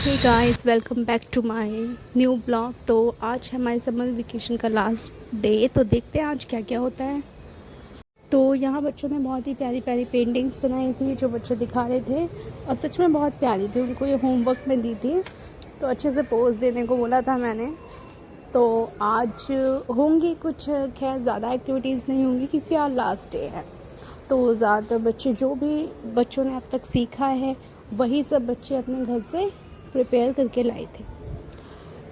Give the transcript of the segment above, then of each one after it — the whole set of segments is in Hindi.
Hey guys, welcome back to my new blog. तो आज है हमारे समर वेकेशन का लास्ट डे। तो देखते हैं आज क्या क्या होता है। तो यहाँ बच्चों ने बहुत ही प्यारी प्यारी पेंटिंग्स बनाई थी जो बच्चे दिखा रहे थे, और सच में बहुत प्यारी थी। उनको ये होमवर्क में दी थी, तो अच्छे से पोज देने को बोला था मैंने। तो आज होंगी कुछ, खैर ज़्यादा एक्टिविटीज़ नहीं होंगी क्योंकि आज लास्ट डे है। तो ज़्यादातर बच्चे, जो भी बच्चों ने अब तक सीखा है, वही सब बच्चे अपने घर से प्रिपेयर करके लाए थे।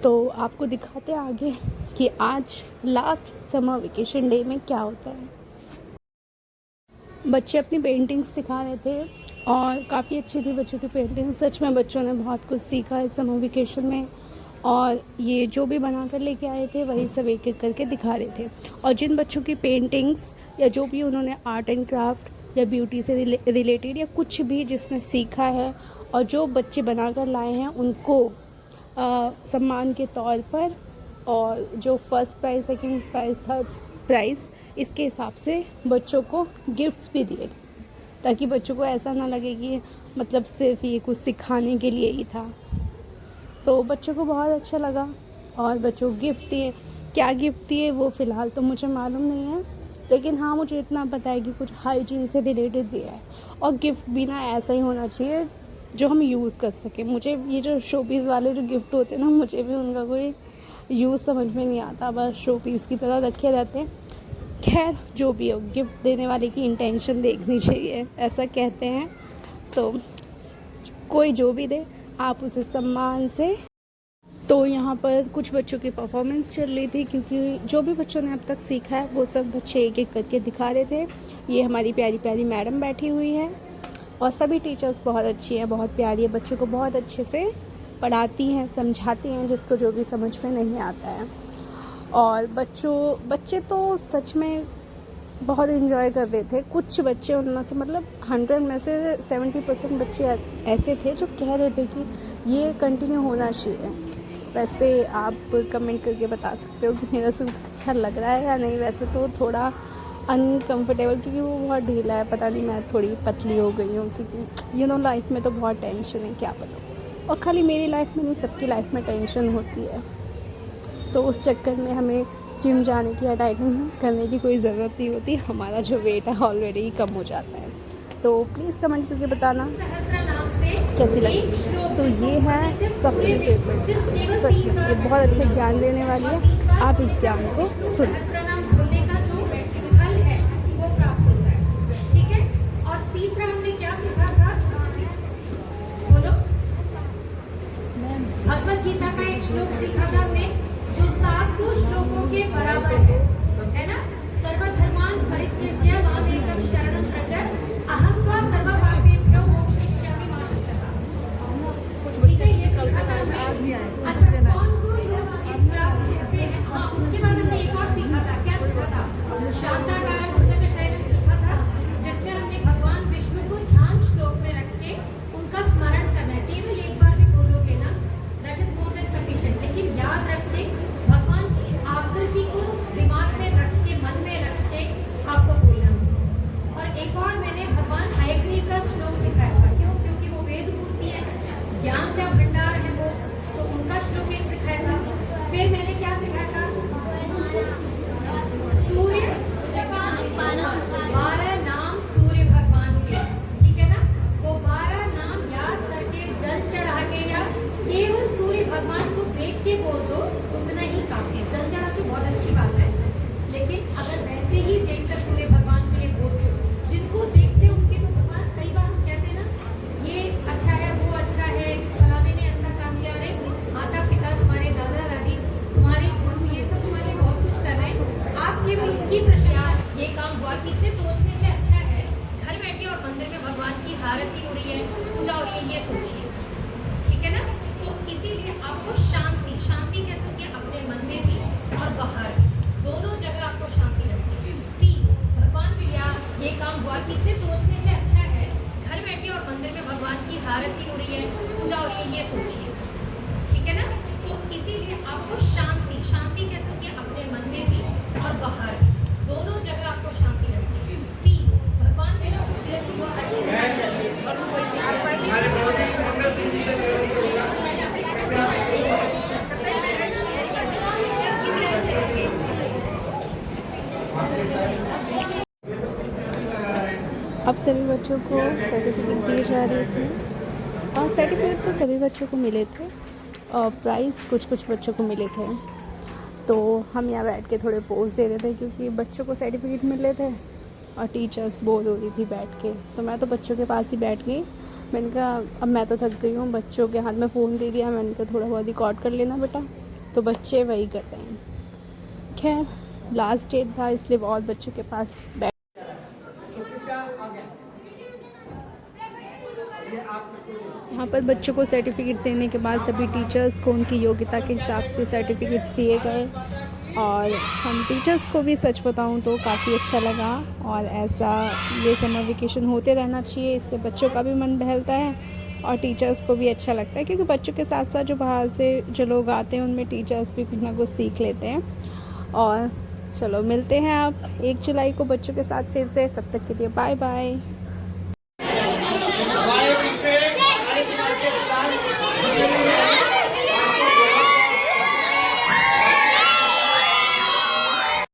तो आपको दिखाते हैं आगे कि आज लास्ट समर वेकेशन डे में क्या होता है। बच्चे अपनी पेंटिंग्स दिखा रहे थे और काफ़ी अच्छी थी बच्चों की पेंटिंग। सच में बच्चों ने बहुत कुछ सीखा है समर वेकेशन में, और ये जो भी बना कर लेके आए थे वही सब एक एक करके दिखा रहे थे। और जिन बच्चों की पेंटिंग्स या जो भी उन्होंने आर्ट एंड क्राफ्ट या ब्यूटी से रिलेटेड या कुछ भी जिसने सीखा है और जो बच्चे बना कर लाए हैं, उनको सम्मान के तौर पर, और जो first prize, second prize, third prize, इसके हिसाब से बच्चों को गिफ्ट्स भी दिए, ताकि बच्चों को ऐसा ना लगे कि मतलब सिर्फ ये कुछ सिखाने के लिए ही था। तो बच्चों को बहुत अच्छा लगा और बच्चों को गिफ्ट दिए। क्या गिफ्ट दिए वो फ़िलहाल तो मुझे मालूम नहीं है, लेकिन हाँ मुझे इतना पता है कि कुछ हाइजीन से रिलेटेड दिया है। और गिफ्ट भी ना ऐसा ही होना चाहिए जो हम यूज़ कर सकें। मुझे ये जो शोपीस वाले जो गिफ्ट होते हैं ना, मुझे भी उनका कोई यूज़ समझ में नहीं आता, बस शोपीस की तरह रखे रहते हैं। खैर जो भी हो, गिफ्ट देने वाले की इंटेंशन देखनी चाहिए, ऐसा कहते हैं। तो कोई जो भी दे, आप उसे सम्मान से। तो यहाँ पर कुछ बच्चों की परफॉर्मेंस चल रही थी, क्योंकि जो भी बच्चों ने अब तक सीखा है वो सब बच्चे एक एक करके दिखा रहे थे। ये हमारी प्यारी प्यारी मैडम बैठी हुई है, और सभी टीचर्स बहुत अच्छी हैं, बहुत प्यारी है, बच्चों को बहुत अच्छे से पढ़ाती हैं, समझाती हैं, जिसको जो भी समझ में नहीं आता है। और बच्चे तो सच में बहुत इन्जॉय कर रहे थे। कुछ बच्चे उनमें से, मतलब 100 में से 70% बच्चे ऐसे थे जो कह रहे थे कि ये कंटिन्यू होना चाहिए। वैसे आप कमेंट करके बता सकते हो कि मेरा सूट अच्छा लग रहा है या नहीं। वैसे तो थोड़ा अनकंफर्टेबल, क्योंकि वो बहुत ढीला है। पता नहीं, मैं थोड़ी पतली हो गई हूँ, क्योंकि लाइफ में तो बहुत टेंशन है, क्या पता। और खाली मेरी लाइफ में नहीं, सबकी लाइफ में टेंशन होती है। तो उस चक्कर में हमें जिम जाने की या डाइटिंग करने की कोई ज़रूरत नहीं होती। हमारा जो वेट है ऑलरेडी ही कम हो जाता है। तो प्लीज़ कमेंट करके बताना कैसी लगी। तो ये है सफरी पेपर, सच में ये बहुत अच्छा ज्ञान देने वाली है। आप इस ज्ञान को सुनो। तीसरा हमने क्या सीखा था? बोलो। भगवत गीता का एक श्लोक सीखा था हमने, जो 700 श्लोकों के बराबर है ना? सर्वधर्मान् परित्यज्य माम् एकं शरणं व्रज, अहं त्वा सर्वपापेभ्यो मोक्षयिष्यामि मा शुचः। ठीक है, ये सीखा था हमने। अच्छा, कौन कौन लोग इस क्लास से हैं? हाँ, उसके बाद हमने एक और सीखा था। क्या सीखा था? शांताकारं भुजगशयनं सीखा था, जिसमें हमने भगवान विष्णु को ध्यान श्लोक में रख के उनका स्मरण करना है। केवल एक बार भी बोलोगे ना, that is more than sufficient. लेकिन याद रखते, भगवान की आकृति को दिमाग में रख के, मन में रख के आपको बोलना उसको। और एक और मैंने भगवान हयग्रीव का श्लोक सिखाया था। क्यों? क्योंकि वो वेद मूर्ति है, ज्ञान का भंडार है वो, तो उनका श्लोक एक सिखाया था। फिर मैंने क्या सिखाया था? सूर्य 12 नाम सूर्य भगवान के, ठीक है ना? वो 12 नाम याद करके, जल चढ़ा के, या केवल सूर्य भगवान को देख के बोल दो, उतना ही काफी है। जल चढ़ा के बहुत अच्छी बात है, लेकिन अगर वैसे ही देखकर सूर्य भगवान के लिए बोल दो, जिनको देखते हैं उनके तो भगवान, कई बार हम कहते हैं ना, ये अच्छा है, वो अच्छा है, फलाने ने अच्छा काम किया, अरे माता पिता तुम्हारे, दादा दादी तुम्हारे, गुरु, ये सब तुम्हारे बहुत कुछ कर रहे हैं, आप केवल उनकी प्रशंसा, ये काम हुआ, किससे सोचने से अच्छा है घर बैठे और मंदिर में भगवान की आरती हो रही है, पूजा हो रही है, ये सोचिए। ठीक है ना? तो इसीलिए आपको शांति कैसे होती है? अपने मन में भी और बाहर भी, दोनों जगह आपको शांति रखनी है। प्लीज भगवान की ये काम हुआ, किससे सोचने से अच्छा है घर बैठे और मंदिर में भगवान की आरती हो रही है, पूजा हो रही है, ये सोचिए। ठीक है ना? तो इसीलिए आपको शांति कैसे होती है? अपने मन में भी और बाहर भी, दोनों जगह आपको शांति रखनी है। प्लीज भगवान के जो अच्छे अच्छे और कोई अब सभी बच्चों को सर्टिफिकेट दिए जा रहे थे और सर्टिफिकेट तो सभी बच्चों को मिले थे और प्राइज़ कुछ कुछ बच्चों को मिले थे। तो हम यहाँ बैठ के थोड़े पोज दे रहे थे क्योंकि बच्चों को सर्टिफिकेट मिले थे और टीचर्स बोर हो रही थी बैठ के। तो मैं तो बच्चों के पास ही बैठ गई। मैंने कहा अब मैं तो थक गई हूँ, बच्चों के हाथ में फ़ोन दे दिया। मैंने कहा थोड़ा बहुत रिकॉर्ड कर लेना बेटा, तो बच्चे वही कर रहे हैं। खैर लास्ट डेट था इसलिए बहुत बच्चों के पास बैठ। यहाँ पर बच्चों को सर्टिफिकेट देने के बाद सभी टीचर्स को उनकी योग्यता के हिसाब से सर्टिफिकेट्स दिए गए और हम टीचर्स को भी सच बताऊँ तो काफ़ी अच्छा लगा। और ऐसा ये समर वेकेशन होते रहना चाहिए, इससे बच्चों का भी मन बहलता है और टीचर्स को भी अच्छा लगता है क्योंकि बच्चों के साथ साथ जो बाहर से जो लोग आते हैं उनमें टीचर्स भी कुछ ना कुछ सीख लेते हैं। और चलो मिलते हैं आप 1 जुलाई को बच्चों के साथ फिर से, तब तक के लिए बाय बाय।